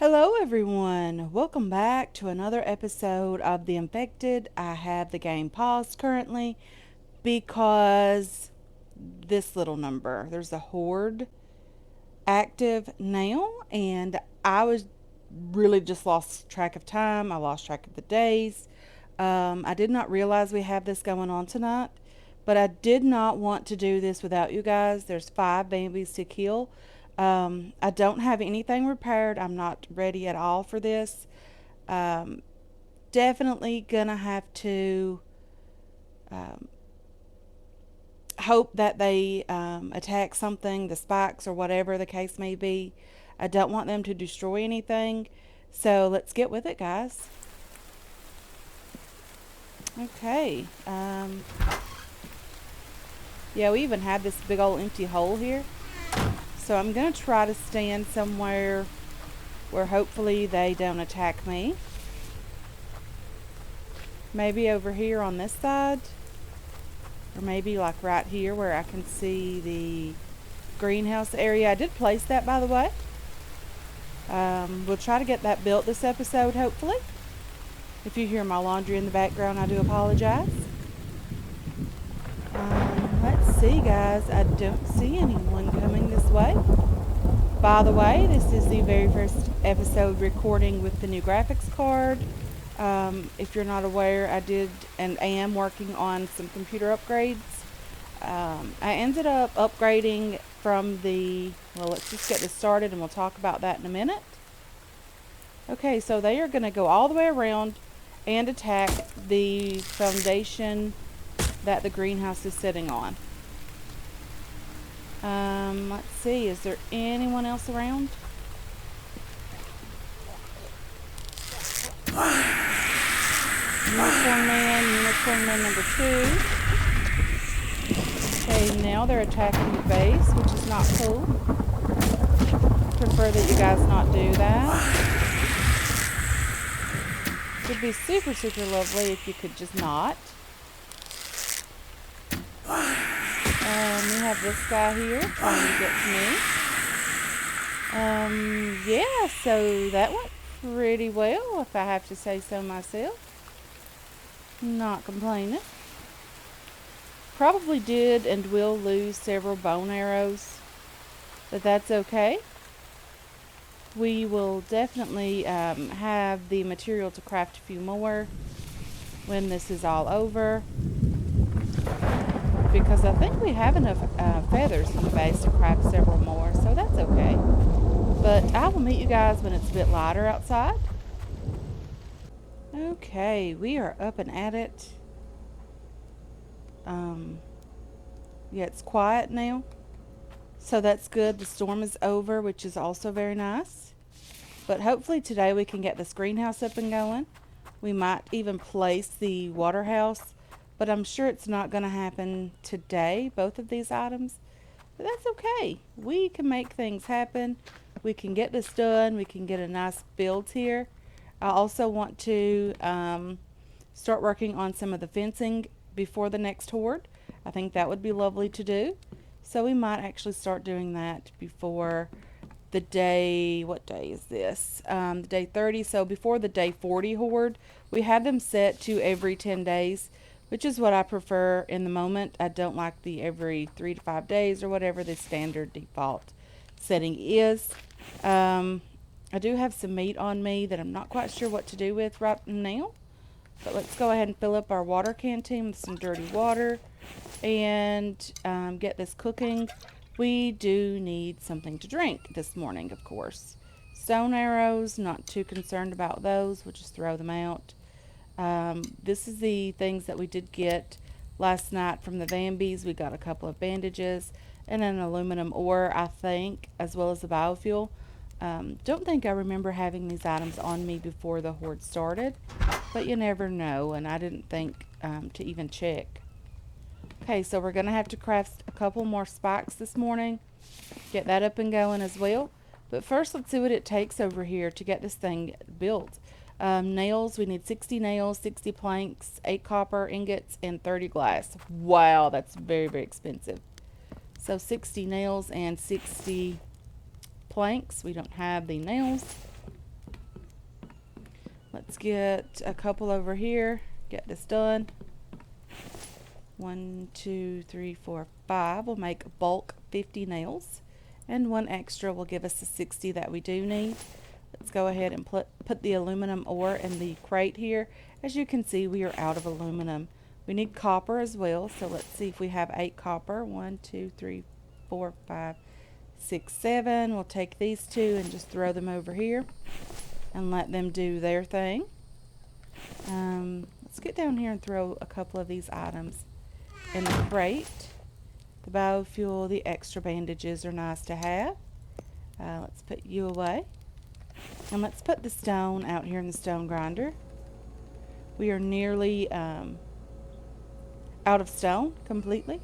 Hello, everyone. Welcome back to another episode of The Infected. I have the game paused currently because this little number, there's a horde active now, and I was really just lost track of time. I lost track of the days. I did not realize we have this going on tonight, but I did not want to do this without you guys. There's 5 Vambies to kill. I don't have anything repaired. I'm not ready at all for this. Um, Definitely gonna have to um, hope that they attack something, the spikes or whatever the case may be. I don't want them to destroy anything. So let's get with it, guys. Okay. Yeah, we even have this big old empty hole here. So I'm going to try to stand somewhere where hopefully they don't attack me. Maybe over here on this side. Or maybe like right here where I can see the greenhouse area. I did place that, by the way. We'll try to get that built this episode, hopefully. If you hear my laundry in the background, I do apologize. Let's see, guys. I don't see anyone coming this way. By the way, this is the very first episode recording with the new graphics card. If you're not aware, I did and am working on some computer upgrades. I ended up upgrading from well, let's just get this started and we'll talk about that in a minute. Okay, so they are going to go all the way around and attack the foundation that the greenhouse is sitting on. Let's see, is there anyone else around? Unicorn man number 2. Okay, now they're attacking the base, which is not cool. Prefer that you guys not do that. It'd be super, super lovely if you could just not. We have this guy here trying to get to me. Yeah, so that went pretty well, if I have to say so myself. Not complaining. Probably did and will lose several bone arrows, but that's okay. We will definitely have the material to craft a few more when this is all over, because I think we have enough feathers in the base to craft several more, so that's okay. But I will meet you guys when it's a bit lighter outside. Okay, we are up and at it. Yeah, it's quiet now, so that's good. The storm is over, which is also very nice. But hopefully today we can get this greenhouse up and going. We might even place the water house, but I'm sure it's not going to happen today, both of these items. But that's okay. We can make things happen. We can get this done. We can get a nice build here. I also want to start working on some of the fencing before the next horde. I think that would be lovely to do. So we might actually start doing that before the day, what day is this? The day 30. So before the day 40 horde. We have them set to every 10 days, which is what I prefer in the moment. I don't like the every 3 to 5 days or whatever the standard default setting is. I do have some meat on me that I'm not quite sure what to do with right now. But let's go ahead and fill up our water canteen with some dirty water and get this cooking. We do need something to drink this morning, of course. Stone arrows, not too concerned about those. We'll just throw them out. This is the things that we did get last night from the Vambies. We got a couple of bandages and an aluminum ore, I think, as well as the biofuel. Don't think I remember having these items on me before the horde started, but you never know, and I didn't think to even check. Okay, so we're going to have to craft a couple more spikes this morning, get that up and going as well. But first, let's see what it takes over here to get this thing built. Nails, we need 60 nails, 60 planks, 8 copper ingots, and 30 glass. Wow, that's very, very expensive. So 60 nails and 60 planks. We don't have the nails. Let's get a couple over here. Get this done. 1, 2, 3, 4, 5 will make bulk 50 nails, and one extra will give us the 60 that we do need. Let's go ahead and put the aluminum ore in the crate here. As you can see, we are out of aluminum. We need copper as well, so let's see if we have 8 copper. 1, 2, 3, 4, 5, 6, 7. We'll take these 2 and just throw them over here and let them do their thing. Let's get down here and throw a couple of these items in the crate. The biofuel, the extra bandages are nice to have. Let's put you away. And let's put the stone out here in the stone grinder. We are nearly out of stone completely.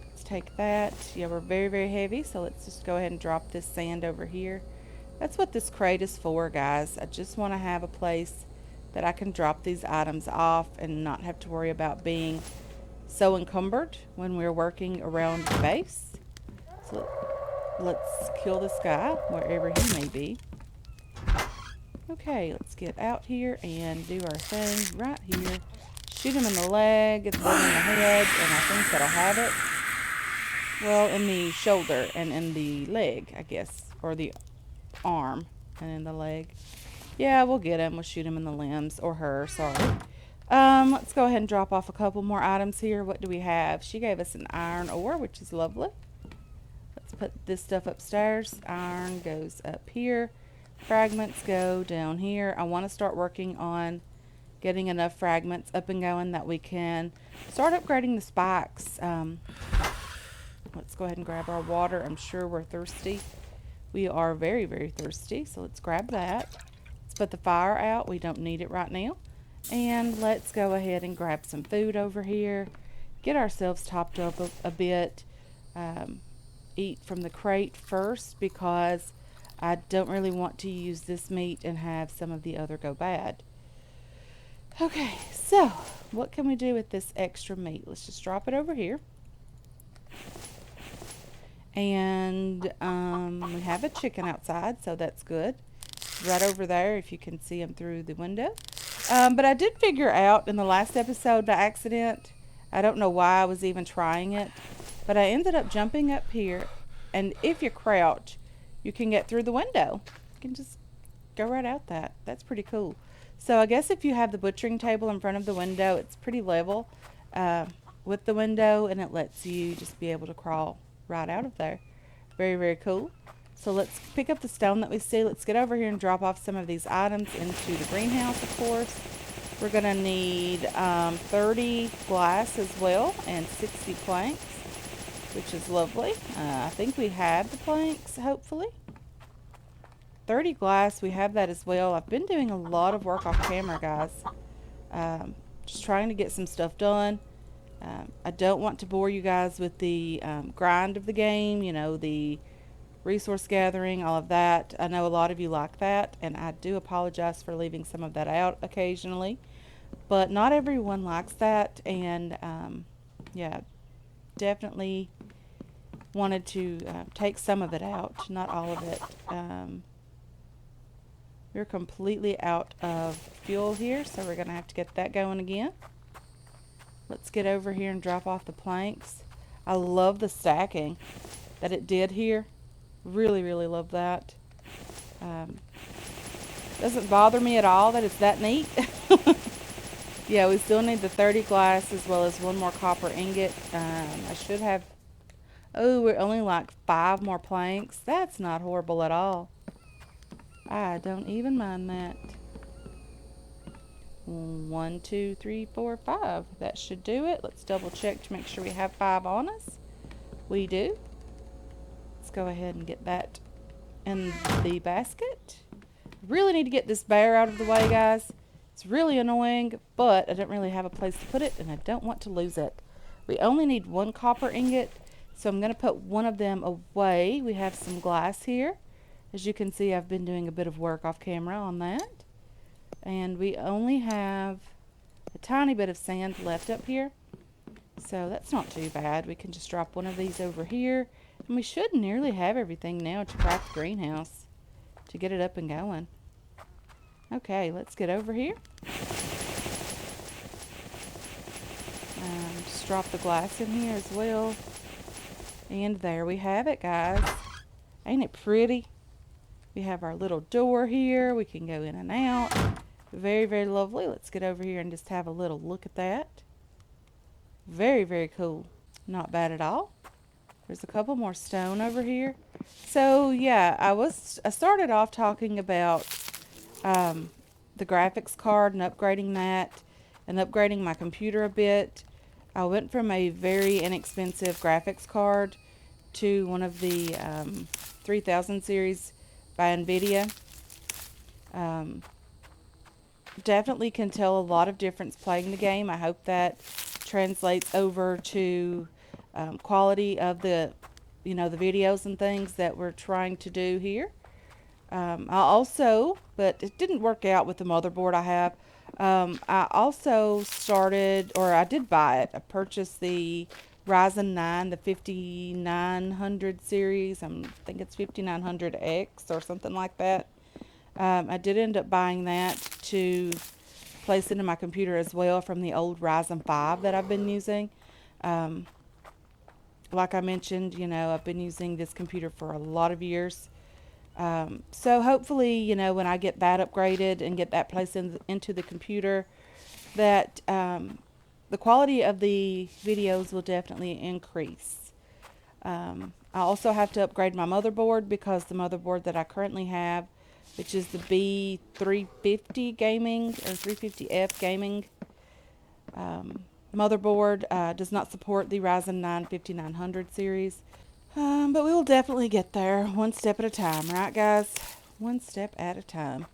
Let's take that. Yeah, we're very, very heavy, so let's just go ahead and drop this sand over here. That's what this crate is for, guys. I just want to have a place that I can drop these items off and not have to worry about being so encumbered when we're working around the base. So let's kill this guy wherever he may be. Okay, let's get out here and do our thing right here. Shoot him in the leg, get the bullet in the head, and I think that'll have it. Well, in the shoulder and in the leg, I guess, or the arm and in the leg. Yeah, we'll get him. We'll shoot him in the limbs, or her, sorry. Let's go ahead and drop off a couple more items here. What do we have? She gave us an iron ore, which is lovely. Let's put this stuff upstairs. Iron goes up here. Fragments go down here. I want to start working on getting enough fragments up and going that we can start upgrading the spikes. Let's go ahead and grab our water. I'm sure we're thirsty. We are very, very thirsty, so let's grab that. Let's put the fire out. We don't need it right now. And let's go ahead and grab some food over here. Get ourselves topped up a bit. Eat from the crate first because I don't really want to use this meat and have some of the other go bad. Okay, so what can we do with this extra meat? Let's just drop it over here. And we have a chicken outside, so that's good. Right over there, if you can see him through the window. But I did figure out in the last episode by accident, I don't know why I was even trying it, but I ended up jumping up here, and if you crouch, you can get through the window. You can just go right out that. That's pretty cool. So I guess if you have the butchering table in front of the window, it's pretty level with the window, and it lets you just be able to crawl right out of there. Very, very cool. So let's pick up the stone that we see. Let's get over here and drop off some of these items into the greenhouse, of course. We're going to need 30 glass as well and 60 planks, which is lovely. I think we have the planks, hopefully. 30 glass, we have that as well. I've been doing a lot of work off camera, guys. Just trying to get some stuff done. I don't want to bore you guys with the grind of the game, you know, the resource gathering, all of that. I know a lot of you like that, and I do apologize for leaving some of that out occasionally. But not everyone likes that, and yeah, definitely wanted to take some of it out, not all of it. We're completely out of fuel here, so we're going to have to get that going again. Let's get over here and drop off the planks. I love the stacking that it did here. Really, really love that. Doesn't bother me at all that it's that neat. Yeah, we still need the 30 glass as well as one more copper ingot. I should have... Oh, we're only like 5 more planks. That's not horrible at all. I don't even mind that. 1, 2, 3, 4, 5. That should do it. Let's double check to make sure we have 5 on us. We do. Let's go ahead and get that in the basket. Really need to get this bear out of the way, guys. It's really annoying, but I don't really have a place to put it, and I don't want to lose it. We only need 1 copper ingot, so I'm going to put one of them away. We have some glass here. As you can see, I've been doing a bit of work off camera on that. And we only have a tiny bit of sand left up here. So that's not too bad. We can just drop one of these over here. And we should nearly have everything now to craft the greenhouse, to get it up and going. Okay, let's get over here. Just drop the glass in here as well. And there we have it, guys. Ain't it pretty? We have our little door here. We can go in and out. Very, very lovely. Let's get over here and just have a little look at that. Very, very cool. Not bad at all. There's a couple more stone over here. So yeah, I started off talking about the graphics card and upgrading that and upgrading my computer a bit. I went from a very inexpensive graphics card to one of the 3000 series by NVIDIA. Definitely can tell a lot of difference playing the game. I hope that translates over to quality of the the videos and things that we're trying to do here. I also, but it didn't work out with the motherboard I have. I also started, or I did buy it. I purchased the Ryzen 9, the 5900 series. I think it's 5900X or something like that. I did end up buying that to place into my computer as well from the old Ryzen 5 that I've been using. Like I mentioned, I've been using this computer for a lot of years. So hopefully, when I get that upgraded and get that placed into the computer, that the quality of the videos will definitely increase. I also have to upgrade my motherboard because the motherboard that I currently have, which is the B350 gaming or 350F gaming motherboard, does not support the Ryzen 9 5900 series. But we will definitely get there one step at a time, right, guys? One step at a time.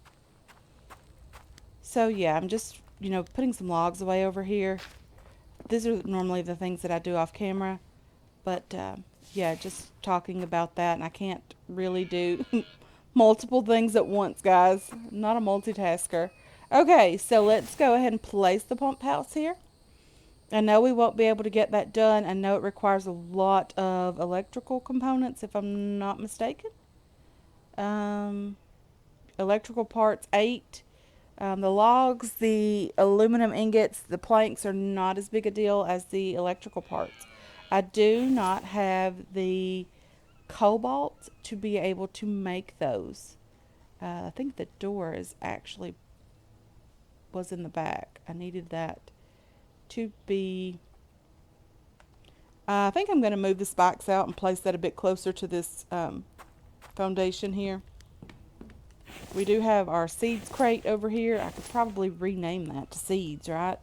So, yeah, I'm just, putting some logs away over here. These are normally the things that I do off camera. But, yeah, just talking about that. And I can't really do multiple things at once, guys. I'm not a multitasker. Okay, so let's go ahead and place the pump house here. I know we won't be able to get that done. I know it requires a lot of electrical components, if I'm not mistaken. Electrical parts, 8. The logs, the aluminum ingots, the planks are not as big a deal as the electrical parts. I do not have the cobalt to be able to make those. I think the door was in the back. I needed that to be... I think I'm going to move the spikes out and place that a bit closer to this foundation here. We do have our seeds crate over here. I could probably rename that to seeds, right?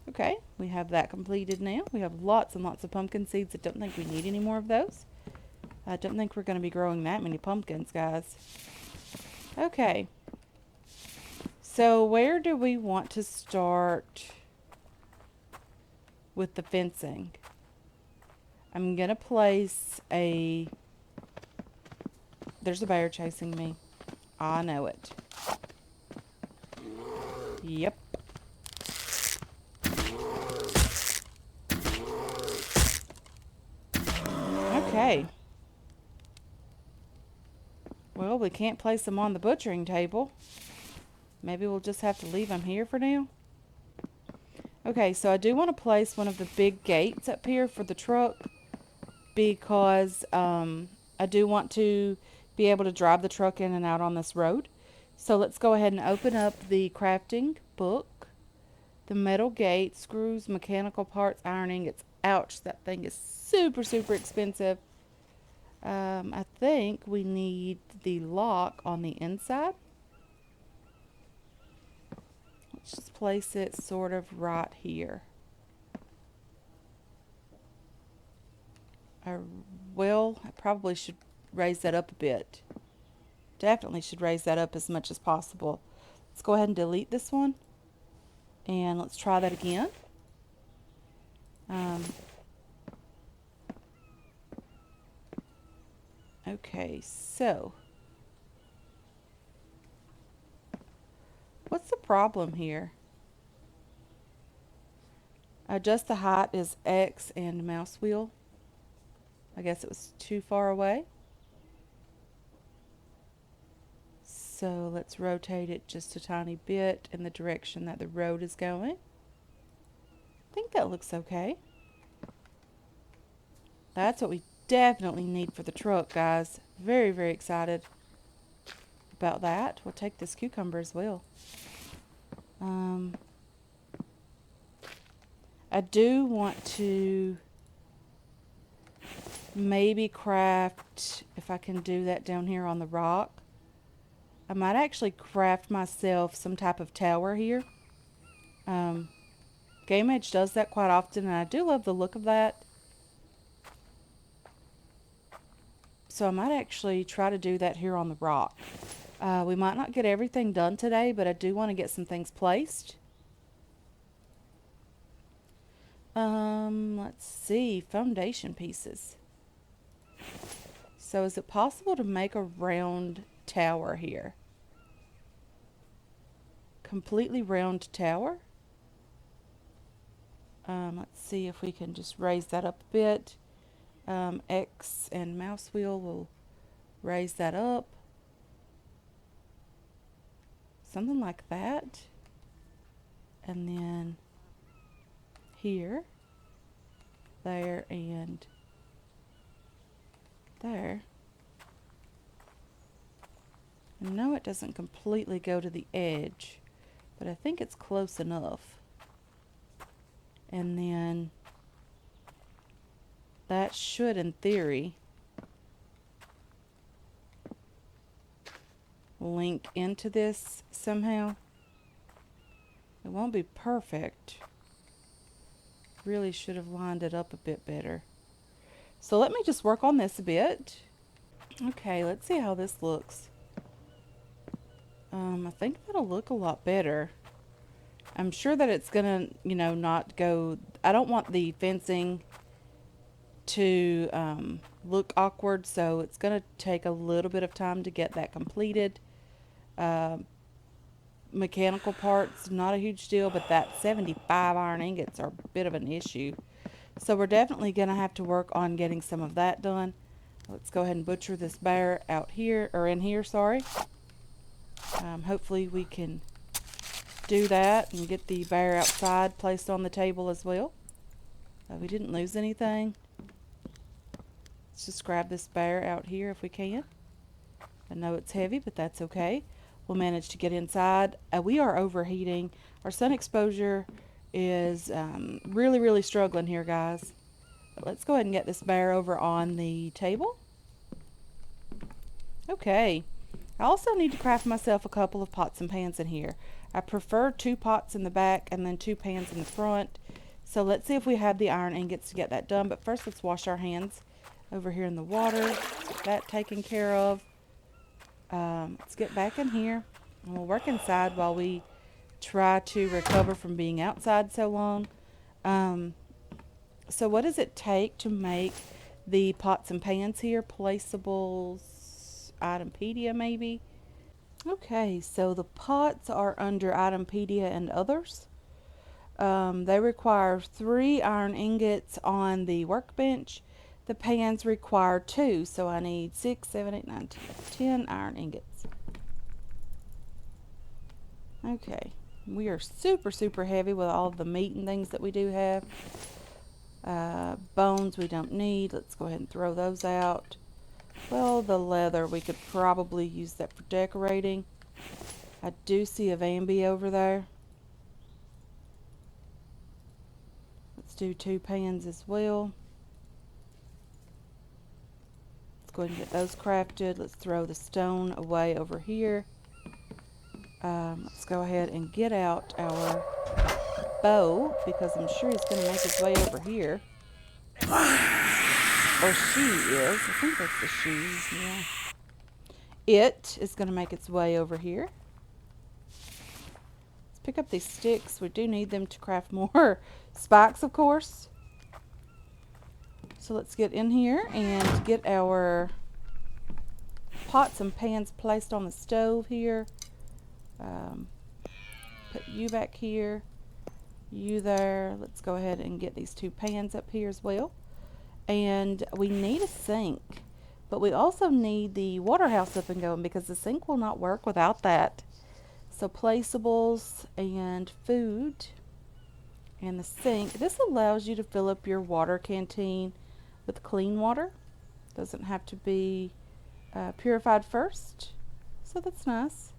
Okay, we have that completed now. We have lots and lots of pumpkin seeds. I don't think we need any more of those. I don't think we're going to be growing that many pumpkins, guys. Okay. So where do we want to start with the fencing? I'm going to place a... There's a bear chasing me. I know it. Yep. Okay. Well, we can't place them on the butchering table. Maybe we'll just have to leave them here for now. Okay, so I do want to place one of the big gates up here for the truck because I do want to be able to drive the truck in and out on this road. So let's go ahead and open up the crafting book. The metal gate, screws, mechanical parts, iron ingots. Ouch, that thing is super, super expensive. I think we need the lock on the inside. Let's just place it sort of right here. I probably should raise that up a bit. Definitely should raise that up as much as possible. Let's go ahead and delete this one. And let's try that again. Okay, so what's the problem here? Adjust the height is X and mouse wheel. I guess it was too far away. So let's rotate it just a tiny bit in the direction that the road is going. I think that looks okay. That's what we definitely need for the truck, guys. Very, very excited about that. We'll take this cucumber as well. I do want to maybe craft, if I can do that down here on the rock. I might actually craft myself some type of tower here. Game Edge does that quite often, and I do love the look of that. So I might actually try to do that here on the rock. We might not get everything done today, but I do want to get some things placed. Let's see, foundation pieces. So is it possible to make a round tower here? Completely round tower? Let's see if we can just raise that up a bit. X and mouse wheel will raise that up. Something like that. And then here, there, and there. I know it doesn't completely go to the edge, but I think it's close enough. And then that should, in theory, link into this somehow. It won't be perfect. Really should have lined it up a bit better. So let me just work on this a bit. Okay, let's see how this looks. I think that'll look a lot better. I'm sure that it's gonna, not go. I don't want the fencing to look awkward, so it's gonna take a little bit of time to get that completed. Mechanical parts, not a huge deal, but that 75 iron ingots are a bit of an issue. So we're definitely gonna have to work on getting some of that done. Let's go ahead and butcher this bear out here, or in here, sorry. Hopefully we can do that and get the bear outside placed on the table as well. We didn't lose anything. Let's just grab this bear out here if we can. I know it's heavy, but that's okay. We'll manage to get inside. We are overheating. Our sun exposure is really, really struggling here, guys. But let's go ahead and get this bear over on the table. Okay. I also need to craft myself a couple of pots and pans in here. I prefer 2 pots in the back and then 2 pans in the front. So let's see if we have the iron ingots to get that done. But first, let's wash our hands over here in the water. Get that taken care of. Let's get back in here. And we'll work inside while we try to recover from being outside so long. So what does it take to make the pots and pans here? Placeables, Itempedia maybe? Okay, so the pots are under Itempedia and others. They require 3 iron ingots on the workbench. The pans require 2, so I need 6, 7, 8, 9, 10 iron ingots. Okay, we are super, super heavy with all of the meat and things that we do have. Bones we don't need. Let's go ahead and throw those out. Well, the leather, we could probably use that for decorating. I do see a Vambies over there. Let's do 2 pans as well. Let's go ahead and get those crafted. Let's throw the stone away over here. Let's go ahead and get out our bow, because I'm sure he's going to make his way over here. Or she is. I think that's the she. Yeah. It is going to make its way over here. Let's pick up these sticks. We do need them to craft more spikes, of course. So let's get in here and get our pots and pans placed on the stove here. Put you back here, you there. Let's go ahead and get these 2 pans up here as well. And we need a sink, But we also need the water house up and going because the sink will not work without that. So placeables and food and the sink. This allows you to fill up your water canteen with clean water. Doesn't have to be purified first. So that's nice.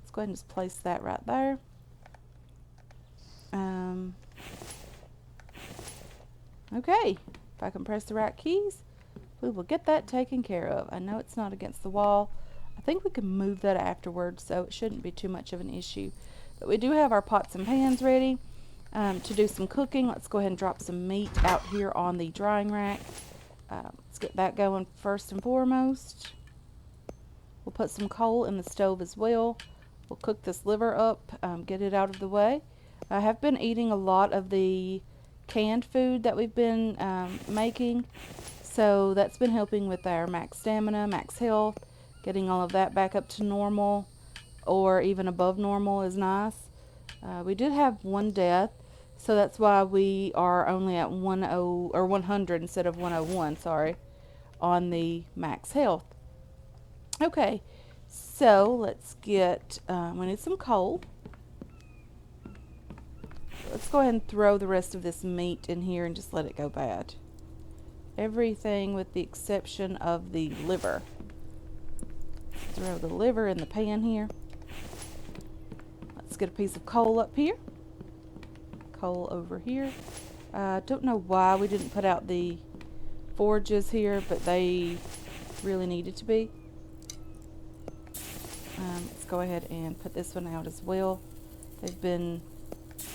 Let's go ahead and just place that right there. Okay, if I can press the right keys, we will get that taken care of. I know it's not against the wall. I think we can move that afterwards, so it shouldn't be too much of an issue. But we do have our pots and pans ready to do some cooking. Let's go ahead and drop some meat out here on the drying rack. Let's get that going first and foremost. We'll put some coal in the stove as well. We'll cook this liver up, get it out of the way. I have been eating a lot of the canned food that we've been making, so that's been helping with our max stamina, max health. Getting all of that back up to normal or even above normal is nice. We did have one death, so that's why we are only at 100 instead of 101, sorry, on the max health. Okay, so let's get, we need some coal. Let's go ahead and throw the rest of this meat in here and just let it go bad. Everything with the exception of the liver. Throw the liver in the pan here. Let's get a piece of coal up here. Coal over here. Don't know why we didn't put out the forges here, but they really needed to be. Let's go ahead and put this one out as well. They've been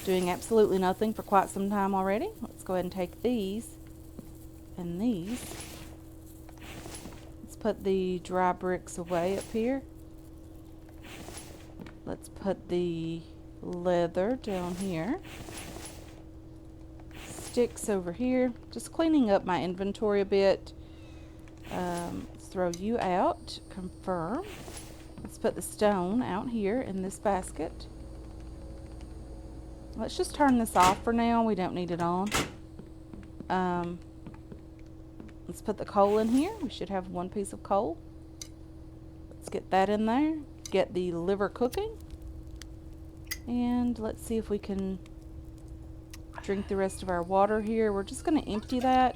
doing absolutely nothing for quite some time already. Let's go ahead and take these and these. Let's put the dry bricks away up here. Let's put the leather down here. Sticks over here. Just cleaning up my inventory a bit. Let's throw you out. Confirm. Let's put the stone out here in this basket. Let's just turn this off for now. We don't need it on. Let's put the coal in here. We should have one piece of coal. Let's get that in there. Get the liver cooking. And let's see if we can drink the rest of our water here. We're just going to empty that.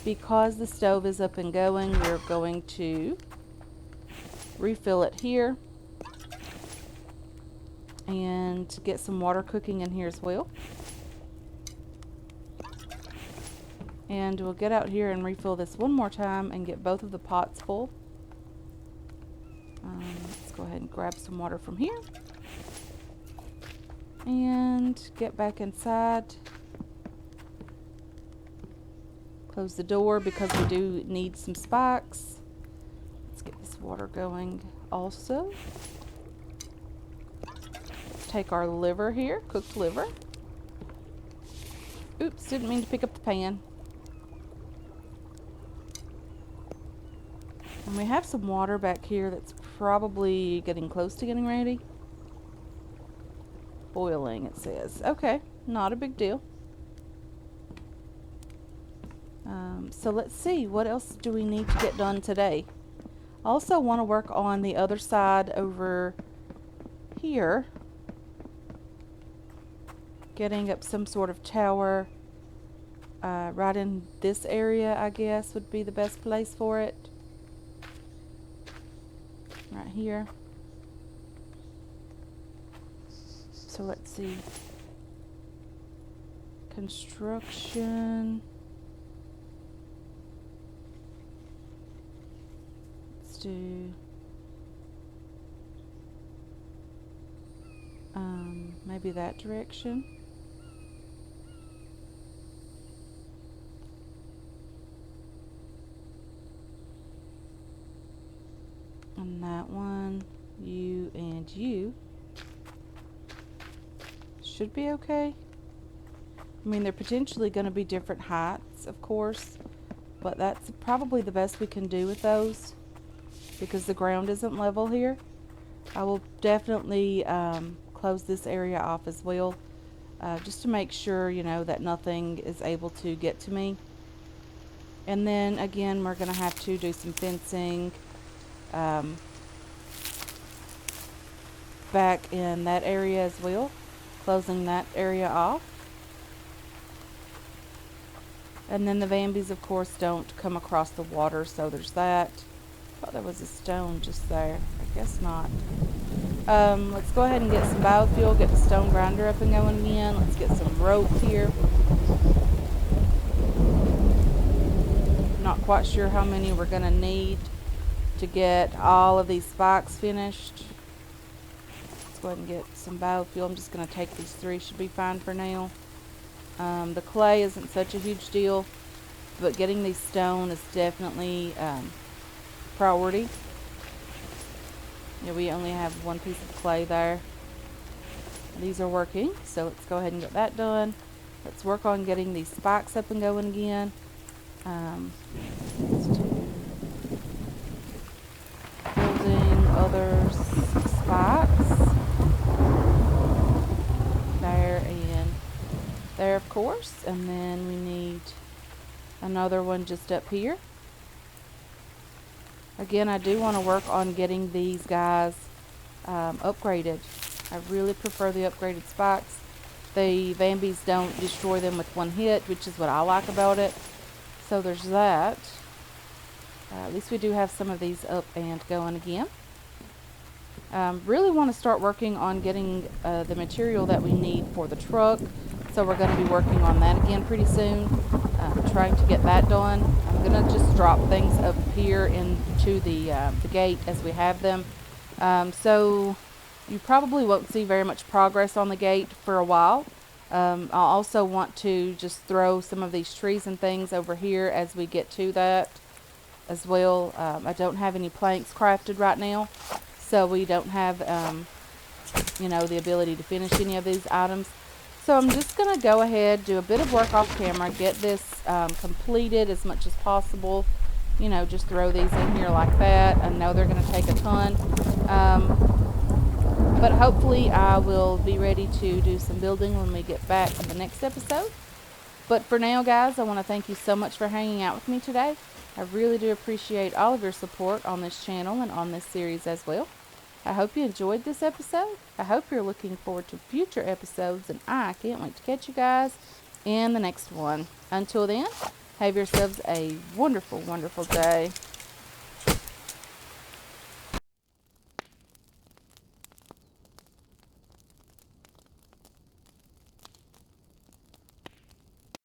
Because the stove is up and going, we're going to refill it here. And get some water cooking in here as well. And we'll get out here and refill this one more time and get both of the pots full. Let's go ahead and grab some water from here. And get back inside. Close the door because we do need some spikes. Let's get this water going also. Let's take our liver here, cooked liver. Oops, didn't mean to pick up the pan. And we have some water back here that's probably getting close to getting ready. Boiling, it says. Okay, not a big deal. So let's see, what else do we need to get done today? Also want to work on the other side over here. Getting up some sort of tower right in this area, I guess, would be the best place for it. Right here. So let's see. Construction. Let's do maybe that direction. And that one, you and you. Should be okay. I mean, they're potentially going to be different heights, of course, but that's probably the best we can do with those because the ground isn't level here. I will definitely close this area off as well, just to make sure, you know, that nothing is able to get to me. And then again, we're going to have to do some fencing back in that area as well, closing that area off. And then the Vambies, of course, don't come across the water, so there's that. I thought there was a stone just there. I guess not. Let's go ahead and get some biofuel, get the stone grinder up and going again. Let's get some rope here. Not quite sure how many we're going to need to get all of these spikes finished. Let's go ahead and get some biofuel. I'm just going to take these 3, should be fine for now. The clay isn't such a huge deal, but getting these stone is definitely priority. Yeah, we only have 1 piece of clay there. These are working, so let's go ahead and get that done. Let's work on getting these spikes up and going again. Let's do building other spikes. There and there, of course. And then we need another one just up here. Again, I do want to work on getting these guys upgraded. I really prefer the upgraded spikes. The Vambies don't destroy them with 1 hit, which is what I like about it. So there's that. At least we do have some of these up and going again. Really want to start working on getting the material that we need for the truck. So we're going to be working on that again pretty soon. Trying to get that done. I'm going to just drop things up here into the gate as we have them. So you probably won't see very much progress on the gate for a while. I'll also want to just throw some of these trees and things over here as we get to that as well. I don't have any planks crafted right now, so we don't have you know, the ability to finish any of these items. So I'm just going to go ahead, do a bit of work off camera, get this completed as much as possible. You know, just throw these in here like that. I know they're going to take a ton. But hopefully I will be ready to do some building when we get back in the next episode. But for now, guys, I want to thank you so much for hanging out with me today. I really do appreciate all of your support on this channel and on this series as well. I hope you enjoyed this episode. I hope you're looking forward to future episodes, and I can't wait to catch you guys in the next one. Until then, have yourselves a wonderful, wonderful day.